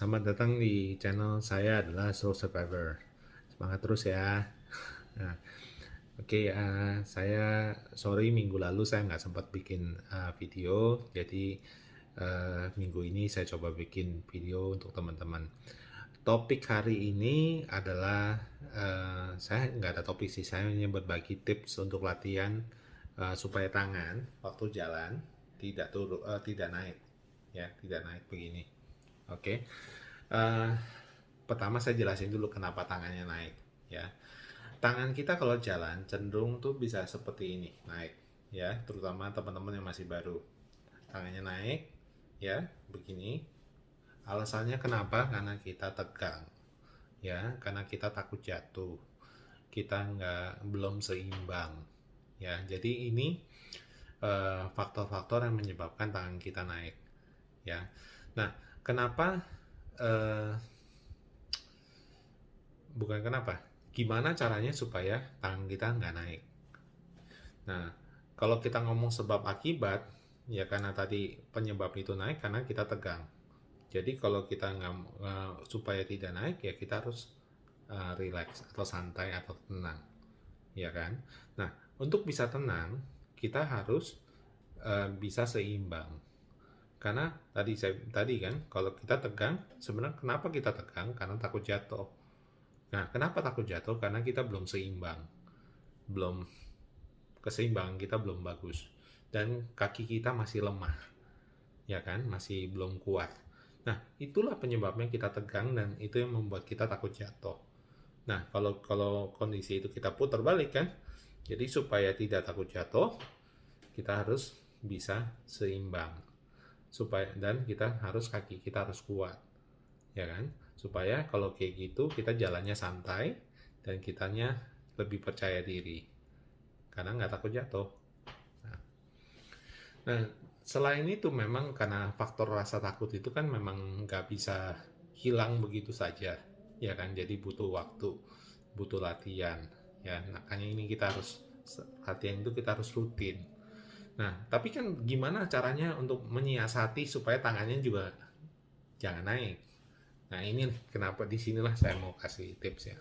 Selamat datang di channel saya adalah Soul Survivor. Semangat terus ya. Nah, oke, saya sorry minggu lalu saya nggak sempat bikin video, jadi minggu ini saya coba bikin video untuk teman-teman. Topik hari ini adalah saya nggak ada topik sih, saya hanya berbagi tips untuk latihan supaya tangan waktu jalan tidak naik, ya, tidak naik begini. Oke. Eh, Pertama saya jelasin dulu kenapa tangannya naik, ya. Tangan kita kalau jalan cenderung tuh bisa seperti ini, naik, ya, terutama teman-teman yang masih baru. Tangannya naik, ya, begini. Alasannya kenapa? Karena kita tegang, ya, karena kita takut jatuh. Kita belum seimbang, ya. Jadi ini faktor-faktor yang menyebabkan tangan kita naik, ya. Nah, kenapa eh, bukan kenapa, gimana caranya supaya tangan kita nggak naik. Nah, kalau kita ngomong sebab akibat, ya karena tadi penyebab itu naik karena kita tegang. Jadi kalau kita nggak supaya tidak naik, ya kita harus relax atau santai atau tenang, ya kan. Nah, untuk bisa tenang kita harus bisa seimbang. Karena tadi kan kalau kita tegang, sebenarnya kenapa kita tegang? Karena takut jatuh. Nah, kenapa takut jatuh? Karena kita belum seimbang, belum keseimbangan kita belum bagus, dan kaki kita masih lemah, ya kan, masih belum kuat. Nah, itulah penyebabnya kita tegang dan itu yang membuat kita takut jatuh. Nah, kalau kondisi itu kita putar balik kan, jadi supaya tidak takut jatuh, kita harus bisa seimbang, dan kaki kita harus kuat, ya kan, supaya kalau kayak gitu kita jalannya santai dan kitanya lebih percaya diri karena nggak takut jatuh. Nah, selain itu memang karena faktor rasa takut itu kan memang nggak bisa hilang begitu saja, ya kan, jadi butuh waktu, butuh latihan, ya. Makanya ini kita harus latihan itu kita harus rutin. Nah, tapi kan gimana caranya untuk menyiasati supaya tangannya juga jangan naik. Nah, ini kenapa disinilah saya mau kasih tips ya.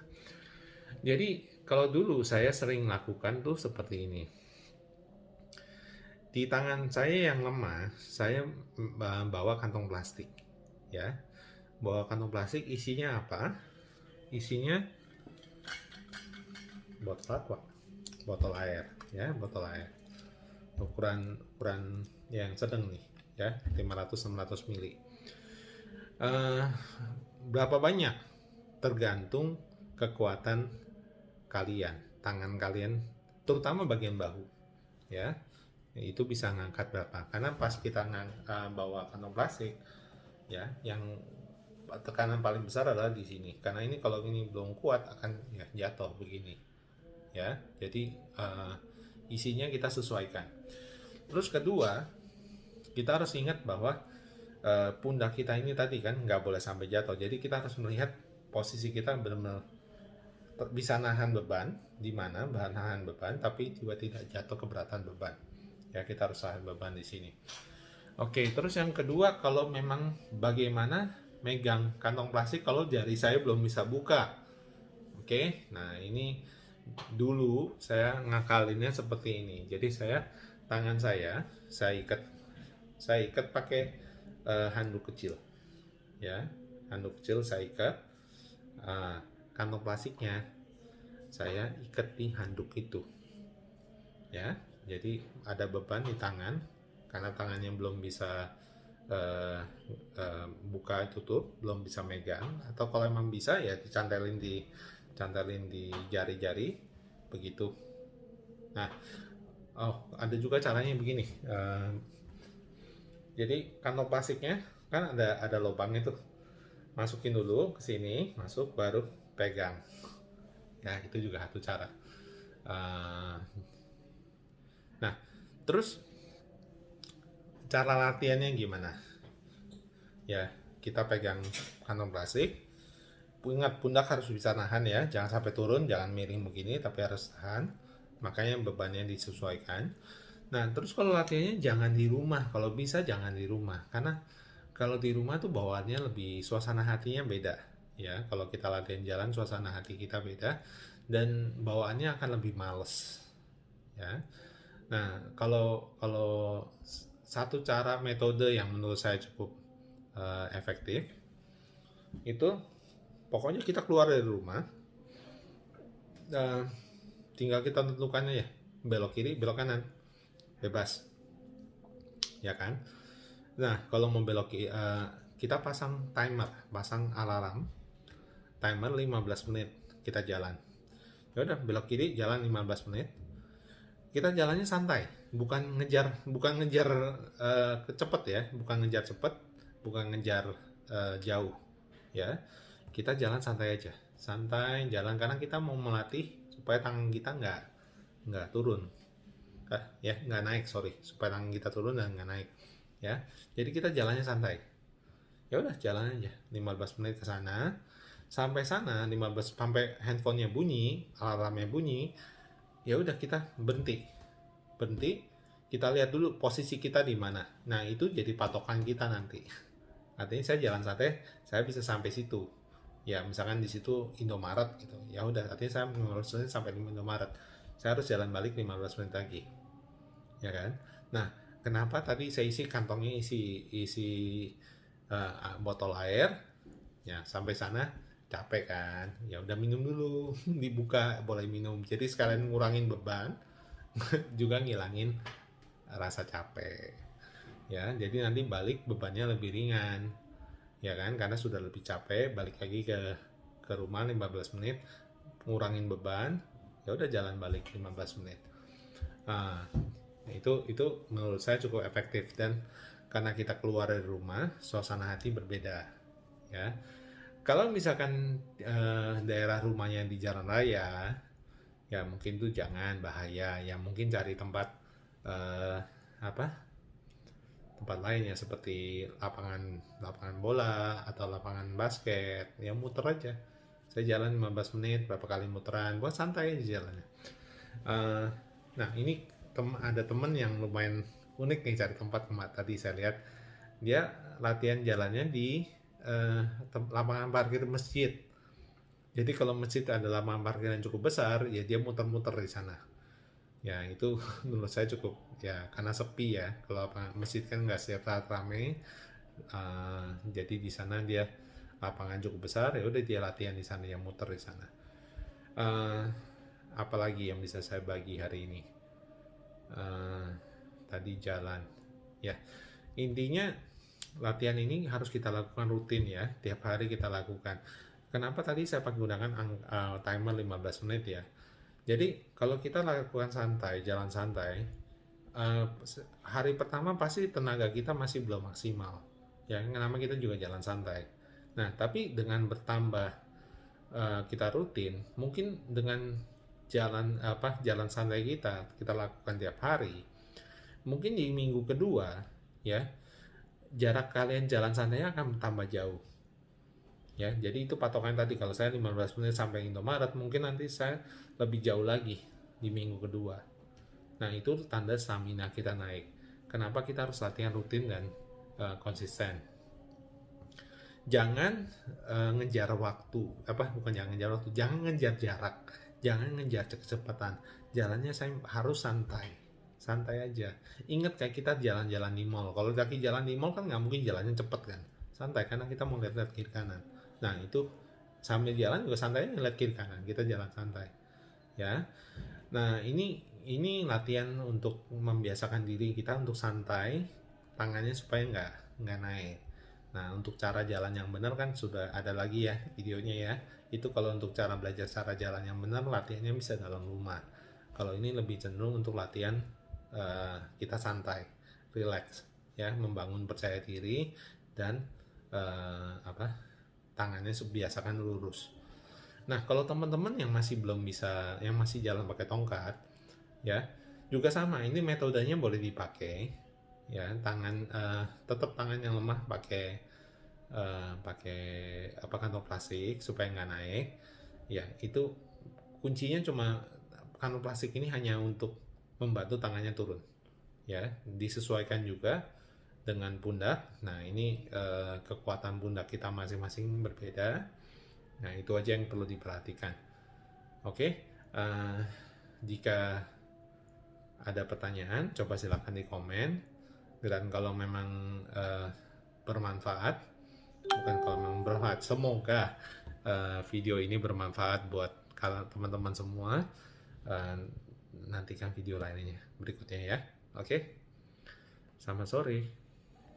Jadi, kalau dulu saya sering lakukan tuh seperti ini. Di tangan saya yang lemah, saya bawa kantong plastik, ya. Bawa kantong plastik, isinya apa? Isinya botol air, ya, botol air. Ukuran ukuran yang sedang nih, ya, 500-600 mili. Berapa banyak? Tergantung kekuatan kalian, tangan kalian, terutama bagian bahu, ya. Itu bisa ngangkat berapa? Karena pas kita bawa kantong plastik, ya, yang tekanan paling besar adalah di sini. Karena ini kalau ini belum kuat akan ya, jatuh begini, ya. Jadi isinya kita sesuaikan. Terus kedua, kita harus ingat bahwa pundak kita ini tadi kan nggak boleh sampai jatuh. Jadi kita harus melihat posisi kita benar-benar bisa nahan beban, di mana bahan nahan beban, tapi juga tidak jatuh keberatan beban. Ya, kita harus nahan beban di sini. Oke, terus yang kedua, kalau memang bagaimana megang kantong plastik kalau jari saya belum bisa buka. Oke, nah ini dulu saya ngakalinnya seperti ini. Jadi tangan saya ikat pakai handuk kecil, ya, handuk kecil saya ikat. Kantong plastiknya saya ikat di handuk itu, ya. Jadi ada beban di tangan karena tangannya belum bisa buka tutup, belum bisa megang, atau kalau emang bisa ya dicantelin di jari-jari begitu. Nah, ada juga caranya begini. Jadi kantong plastiknya kan ada lubangnya tuh, masukin dulu ke sini, masuk baru pegang. Ya, itu juga satu cara. Nah, terus cara latihannya gimana? Ya, kita pegang kantong plastik. Ingat, pundak harus bisa nahan ya, jangan sampai turun, jangan miring begini, tapi harus tahan. Makanya bebannya disesuaikan. Nah, terus kalau latihannya jangan di rumah, kalau bisa jangan di rumah, karena Kalau di rumah tuh bawaannya lebih suasana hatinya beda ya. Kalau kita latihan jalan suasana hati kita beda dan bawaannya akan lebih males ya. Nah, kalau kalau satu cara metode yang menurut saya cukup efektif itu pokoknya kita keluar dari rumah, uh, tinggal kita tentukannya ya, belok kiri belok kanan bebas ya kan. Nah, kalau mau belok kiri, kita pasang timer, pasang alarm timer 15 menit kita jalan. Ya udah, belok kiri jalan 15 menit, kita jalannya santai, bukan ngejar cepet ya, bukan ngejar cepet, bukan ngejar jauh ya. Kita jalan santai aja, santai jalan, karena kita mau melatih supaya tangan kita nggak turun, ya nggak naik, sorry, supaya tangan kita turun dan nggak naik ya. Jadi kita jalannya santai, ya udah jalan aja 15 menit ke sana. Sampai sana 15, sampai handphonenya bunyi, alarmnya bunyi, ya udah kita berhenti, kita lihat dulu posisi kita di mana. Nah, itu jadi patokan kita nanti. Artinya saya jalan santai, saya bisa sampai situ. Ya, misalkan di situ Indomaret gitu. Ya udah, artinya saya 15 menit sampai di Indomaret. Saya harus jalan balik 15 menit lagi. Ya kan? Nah, kenapa tadi saya isi kantongnya isi botol air? Ya, sampai sana capek kan, ya udah minum dulu. Dibuka boleh minum, jadi sekalian ngurangin beban juga ngilangin rasa capek ya. Jadi nanti balik bebannya lebih ringan ya kan, karena sudah lebih capek, balik lagi ke rumah 15 menit ngurangin beban, ya udah jalan balik 15 menit. Nah, itu menurut saya cukup efektif, dan karena kita keluar dari rumah suasana hati berbeda ya. Kalau misalkan daerah rumahnya di jalan raya, ya mungkin tuh jangan, bahaya. Ya mungkin cari tempat apa? Tempat lain ya, seperti lapangan bola atau lapangan basket. Ya muter aja. Saya jalan 15 menit, berapa kali muteran, buat santai aja jalannya. Nah, ini ada temen yang lumayan unik nih cari tempat. Tadi saya lihat dia latihan jalannya di lapangan parkir masjid. Jadi kalau masjid ada lapangan parkir yang cukup besar, ya dia muter-muter di sana. Ya itu menurut saya cukup ya, karena sepi ya. Kalau masjid kan nggak setiap saat ramai. Jadi di sana dia lapangan cukup besar, ya udah dia latihan di sana, yang muter di sana. Apalagi yang bisa saya bagi hari ini? Tadi jalan. Ya, intinya latihan ini harus kita lakukan rutin ya, tiap hari kita lakukan. Kenapa tadi saya gunakan timer 15 menit ya? Jadi kalau kita lakukan santai, jalan santai, hari pertama pasti tenaga kita masih belum maksimal. Ya, kenapa kita juga jalan santai. Nah, tapi dengan bertambah kita rutin, mungkin dengan jalan santai kita lakukan tiap hari, mungkin di minggu kedua ya, jarak kalian jalan santainya akan tambah jauh ya. Jadi itu patokan tadi, kalau saya 15 menit sampai Indomaret, mungkin nanti saya lebih jauh lagi di minggu kedua. Nah, itu tanda stamina kita naik. Kenapa kita harus latihan rutin dan konsisten. Jangan ngejar waktu, jangan ngejar jarak, jangan ngejar kecepatan. Jalannya saya harus santai aja. Ingat kayak kita jalan-jalan di mall. Kalau lagi jalan di mall kan nggak mungkin jalannya cepet kan, santai, karena kita mau lihat-lihat kiri kanan. Nah, itu sambil jalan juga santai, ngeliat kiri kanan, kita jalan santai ya. Nah, ini latihan untuk membiasakan diri kita untuk santai, tangannya supaya nggak naik. Nah, untuk cara jalan yang benar kan sudah ada lagi ya videonya ya. Itu kalau untuk cara belajar cara jalan yang benar, latihannya bisa dalam rumah. Kalau ini lebih cenderung untuk latihan kita santai, relax ya, membangun percaya diri, dan tangannya biasakan lurus. Nah, kalau teman-teman yang masih belum bisa, yang masih jalan pakai tongkat ya, juga sama, ini metodenya boleh dipakai ya. Tetap tangan yang lemah pakai kantong plastik supaya nggak naik ya. Itu kuncinya, cuma kantong plastik ini hanya untuk membantu tangannya turun ya. Disesuaikan juga dengan pundak. Nah, ini kekuatan pundak kita masing-masing berbeda. Nah, itu aja yang perlu diperhatikan. Oke, jika ada pertanyaan, coba silakan di komen. Dan kalau memang bermanfaat, bukan kalau memang bermanfaat, semoga video ini bermanfaat buat kalian teman-teman semua. Nantikan video lainnya berikutnya ya. Oke, selamat sore.